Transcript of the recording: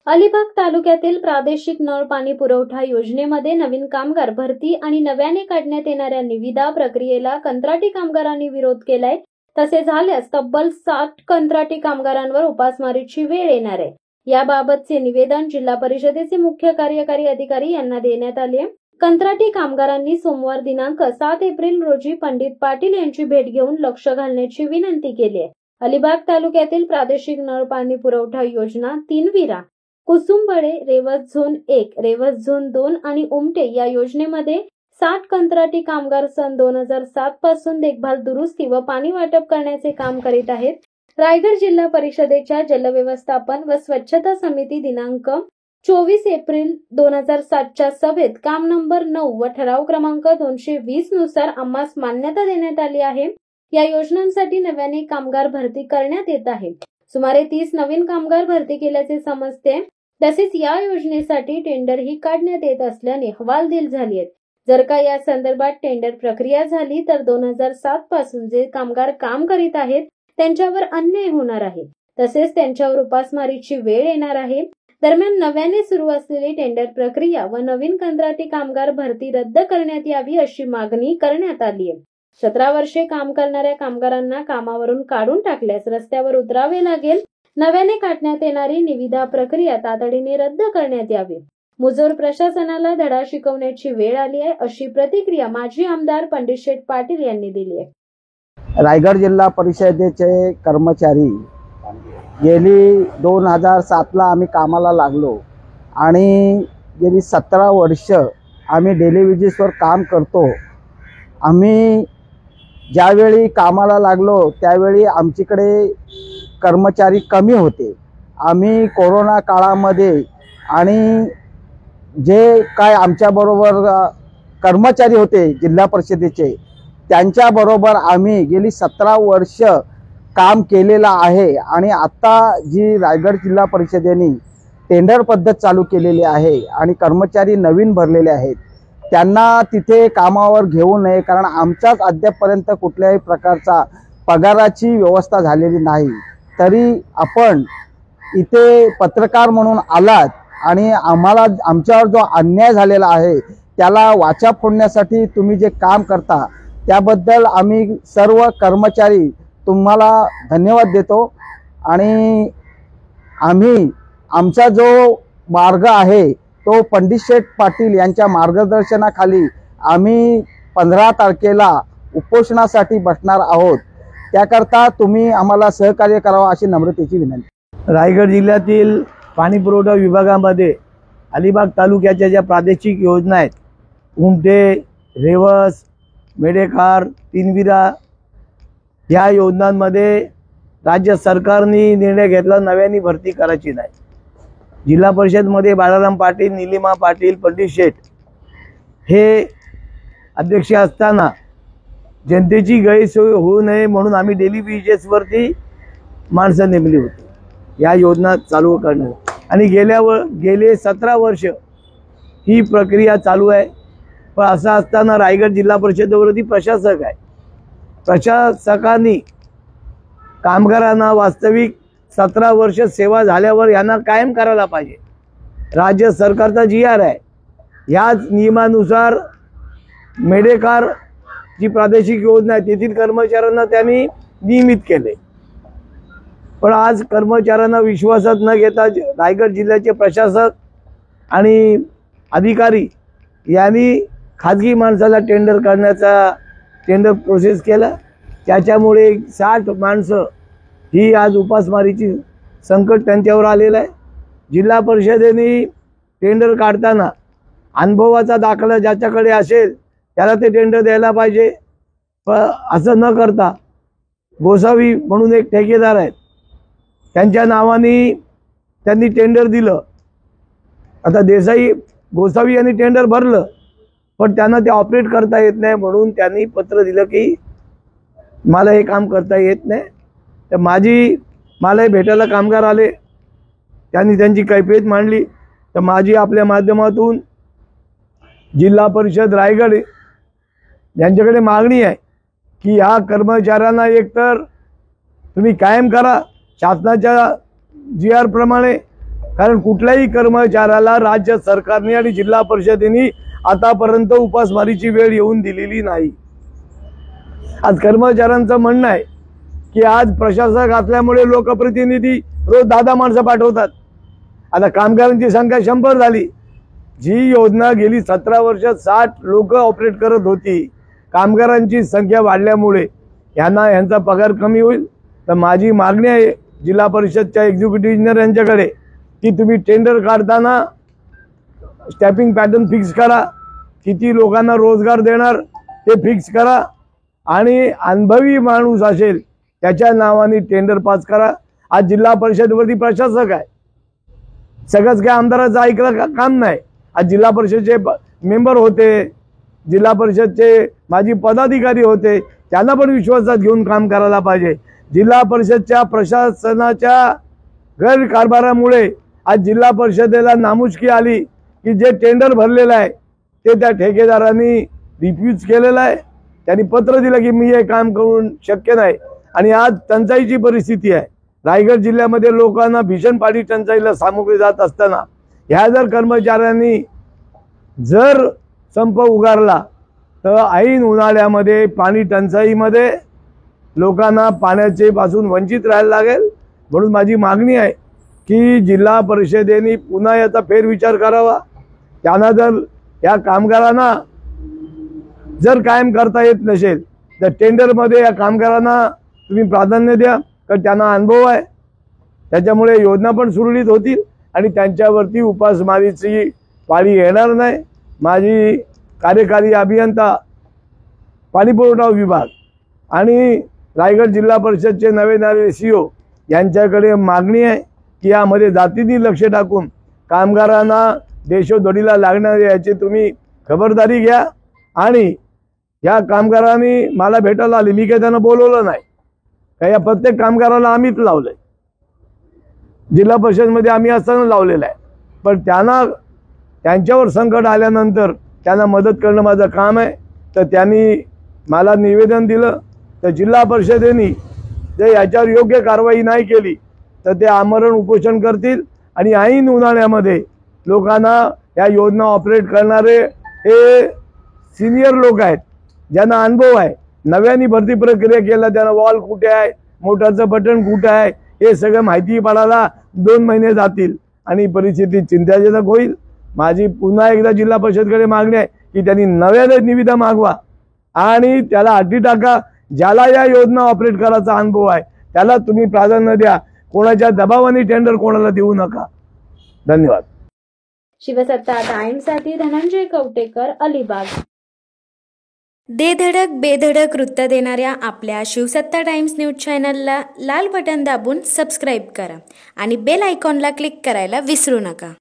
अलिबाग तालुक्यातील प्रादेशिक नळ पाणी पुरवठा योजनेमध्ये नवीन कामगार भरती आणि नव्याने काढण्यात येणाऱ्या निविदा प्रक्रियेला कंत्राटी कामगारांनी विरोध केलाय। तसे झाल्यास तब्बल 60 कंत्राटी कामगारांवर उपासमारीची वेळ येणार आहे। याबाबतचे निवेदन जिल्हा परिषदेचे मुख्य कार्यकारी अधिकारी यांना देण्यात आले। कंत्राटी कामगारांनी सोमवार दिनांक 7 एप्रिल रोजी पंडित पाटील यांची भेट घेऊन लक्ष घालण्याची विनंती केली आहे। अलिबाग तालुक्यातील प्रादेशिक नळ पाणी पुरवठा योजना 3 विरा, कुसुंबळे, रेवस झोन 1, रेवस झोन 2 आणि उमटे या योजनेमध्ये 60 कंत्राटी कामगार सन 2007 पासून देखभाल दुरुस्ती व पाणी वाटप करण्याचे काम करीत आहेत। रायगड जिल्हा परिषदेच्या जलव्यवस्थापन व स्वच्छता समिती दिनांक 24 एप्रिल 2007 च्या सभेत काम नंबर 9 व ठराव क्रमांक 220 नुसार आम्हास मान्यता देण्यात आली आहे। या योजनांसाठी नव्याने कामगार भरती करण्यात येत आहे। सुमारे 30 नवीन कामगार भरती केल्याचे समजते। तसेच या योजनेसाठी टेंडर ही काढण्यात येत असल्याने हवालदिल झाली आहेत। जर का या संदर्भात टेंडर प्रक्रिया झाली तर 2007 पासून जे कामगार काम करीत आहेत त्यांच्यावर अन्याय होणार आहे। तसेच त्यांच्यावर उपासमारीची वेळ येणार आहे। दरम्यान नव्याने सुरू असलेली टेंडर प्रक्रिया व नवीन कंत्राटी कामगार भरती रद्द करण्यात यावी अशी मागणी करण्यात आली आहे। 17 वर्षे काम करणाऱ्या कामगारांना कामावरून काढून टाकल्यास रस्त्यावर उतरावे लागेल। नव्याने काढण्यात येणारी निविदा प्रक्रिया तातडीने रद्द करण्यात यावी। मुजोर प्रशासनाला धडा शिकवण्याची वेळ आली आहे अशी प्रतिक्रिया माजी आमदार पंडित शेठ पाटील यांनी दिली आहे। रायगड जिल्हा परिषदेचे कर्मचारी गेली 2007 ला आम्ही कामाला लागलो आणि गेली 17 वर्ष आम्ही डेली वेजेसवर काम करतो। आम्ही ज्यावेळी कामाला लागलो त्यावेळी आमच्याकडे कर्मचारी कमी होते। आम्ही कोरोना काळामध्ये आणि जे काय आमच्याबरोबर कर्मचारी होते जिल्हा परिषदेचे त्यांच्याबरोबर आम्ही गेली 17 वर्ष काम केलेलं आहे। आणि आता जी रायगड जिल्हा परिषदेने टेंडर पद्धत चालू केलेली आहे आणि कर्मचारी नवीन भरलेले आहेत त्यांना तिथे कामावर घेऊ नये, कारण आमच्याच अद्यापपर्यंत कुठल्याही प्रकारचा पगाराची व्यवस्था झालेली नाही। तरी आपण इथे पत्रकार म्हणून आलात आणि आम्हाला आमच्यावर जो अन्याय झालेला आहे त्याला वाचा फोडण्यासाठी तुम्ही जे काम करता त्याबद्दल आम्ही सर्व कर्मचारी तुम्हाला धन्यवाद देतो। आणि आम्ही आमचा जो मार्ग आहे तो पंडित शेठ पाटील यांच्या मार्गदर्शनाखाली आम्ही 15 तारखेला उपोषणासाठी बसणार आहोत। त्याकरता तुम्ही आम्हाला सहकार्य करावं अशी नम्रतेची विनंती। रायगड जिल्ह्यातील पाणी पुरवठा विभागामध्ये अलिबाग तालुक्याच्या ज्या प्रादेशिक योजना आहेत उमटे, रेवस, मेडेखार, 3 विरा या योजनांमध्ये राज्य सरकारने निर्णय घेतला नव्याने भरती करायची नाही। जिल्हा परिषदमध्ये बाळाराम पाटील, निलिमा पाटील, पंडित शेठ हे अध्यक्ष असताना जनतेची गैरसोय होऊ नये म्हणून आम्ही डेली वेजेसवरती माणसं नेमली होती या योजना चालू करण्यात। आणि गेले 17 वर्ष ही प्रक्रिया चालू आहे। पण असं असताना रायगड जिल्हा परिषदेवरती प्रशासक आहे। प्रशासकांनी कामगारांना वास्तविक 17 वर्ष सेवा झाल्यावर यांना कायम करायला पाहिजे। राज्य सरकारचा GR आहे, याच नियमानुसार मेडेखार जी प्रादेशिक योजना आहे तेथील कर्मचाऱ्यांना त्यांनी नियमित केले। पण आज कर्मचाऱ्यांना विश्वासात न घेता रायगड जिल्ह्याचे प्रशासक आणि अधिकारी यांनी खाजगी माणसाला टेंडर करण्याचा टेंडर प्रोसेस केला। त्याच्यामुळे 60 माणसं ही आज उपासमारीची संकट त्यांच्यावर आलेलं आहे। जिल्हा परिषदेने टेंडर काढताना अनुभवाचा दाखला ज्याच्याकडे असेल त्याला ते टेंडर द्यायला पाहिजे। पण असं न करता गोसावी म्हणून एक ठेकेदार आहेत त्यांच्या नावाने त्यांनी टेंडर दिलं। आता देसाई गोसावी यांनी टेंडर भरलं पण त्यांना ते ऑपरेट करता येत नाही म्हणून त्यांनी पत्र दिलं की मला हे काम करता येत नाही। तर मला भेटायला कामगार आले, त्यांनी त्यांची कैफियत मांडली। तर माझी आपल्या माध्यमातून जिल्हा परिषद रायगड यांच्याकडे मागणी आहे की ह्या कर्मचाऱ्यांना एकतर तुम्ही कायम करा शासनाच्या GR प्रमाणे, कारण कुठल्याही कर्मचाऱ्याला राज्य सरकारने आणि जिल्हा परिषदेने आतापर्यंत उपासमारीची वेळ येऊन दिलेली नाही। आज कर्मचाऱ्यांचं म्हणणं आहे की आज प्रशासक असल्यामुळे लोकप्रतिनिधी रोज 10 माणसं पाठवतात। आता कामगारांची संख्या 100 झाली। जी योजना गेली 17 वर्ष 60 लोक ऑपरेट करत होती, कामगारांची संख्या वाढल्यामुळे यांचा पगार कमी होईल। तर माझी मागणी आहे जिल्हा परिषदच्या एक्झिक्युटिव्ह इंजिनियर यांच्याकडे की तुम्ही टेंडर काढताना स्टॅपिंग पॅटर्न फिक्स करा, किती लोकांना रोजगार देणार ते फिक्स करा आणि अनुभवी माणूस असेल त्याच्या नावाने टेंडर पास करा। आज जिल्हा परिषदेवरती प्रशासक आहे, सगळंच काय आमदाराचं ऐकलं काम नाही। आज जिल्हा परिषदचे मेंबर होते, जिल्हा परिषदचे माजी पदाधिकारी होते, त्यांना पण विश्वासात घेऊन काम करायला पाहिजे। जिल्हा परिषदच्या प्रशासनाच्या गैरकारभारामुळे आज जिल्हा परिषदेला नामुष्की आली की जे टेंडर भरलेलं आहे ते त्या ठेकेदारांनी रिफ्यूज केलेलं आहे। त्यांनी पत्र दिलं की मी हे काम करून शक्य नाही आणि आज टंचाईची परिस्थिती आहे। रायगड जिल्ह्यामध्ये लोकांना भीषण पाणी टंचाईला सामोरे जात असताना ह्या जर कर्मचाऱ्यांनी जर संप उगारला तर ऐन उन्हाळ्यामध्ये पाणी टंचाईमध्ये लोकांना पाण्याचे पासून वंचित राहायला लागेल। म्हणून माझी मागणी आहे की जिल्हा परिषदेने पुन्हा याचा फेरविचार करावा। त्यांना जर या कामगारांना जर कायम करता येत नसेल तर टेंडरमध्ये या कामगारांना तुम्ही प्राधान्य द्या, कारण त्यांना अनुभव आहे, त्याच्यामुळे योजना पण सुरळीत होतील आणि त्यांच्यावरती उपासमारीची पाळी येणार नाही। माझी कार्यकारी अभियंता पाणीपुरवठा विभाग आणि रायगड जिल्हा परिषदचे नवे CEO यांच्याकडे मागणी आहे की यामध्ये जातीने लक्ष टाकून कामगारांना देशोधडीला लागणार याची तुम्ही खबरदारी घ्या। आणि या कामगारांनी मला भेटायला आले, मी काही त्यांना बोलवलं नाही, काही या प्रत्येक कामगाराला आम्हीच लावलंय, जिल्हा परिषदमध्ये आम्ही असताना लावलेलं आहे। पण त्यांच्यावर संकट आल्यानंतर त्यांना मदत करणं माझं काम आहे। तर त्यांनी मला निवेदन दिलं तर जिल्हा परिषदेने जर याच्यावर योग्य कारवाई नाही केली तर ते आमरण उपोषण करतील आणि ऐन उन्हाळ्यामध्ये लोकांना या योजना ऑपरेट करणारे हे सिनियर लोक आहेत, ज्यांना अनुभव आहे, नव्याने भरती प्रक्रिया केला, त्यांना वॉल कुठे आहे, मोटरचं बटन कुठे आहे हे सगळं माहिती पडायला 2 महिने जातील आणि परिस्थिती चिंताजनक होईल। माझी पुन्हा एकदा जिल्हा परिषदकडे मागणी आहे की त्यांनी नव्याने निविदा मागवा आणि त्याला अटी टाका। ज्याला या योजना ऑपरेट करायचा अनुभव आहे त्याला तुम्ही प्राधान्य द्या, कोणाच्या दबावाने टेंडर कोणाला देऊ नका। धन्यवाद। शिवसत्ता टाइम्ससाठी धनंजय कवटेकर, अलिबाग। दे धडक बेधडक वृत्त देणाऱ्या आपल्या शिवसत्ता टाइम्स न्यूज चॅनलला लाल बटन दाबून सबस्क्राईब करा आणि बेल आयकॉनला क्लिक करायला विसरू नका।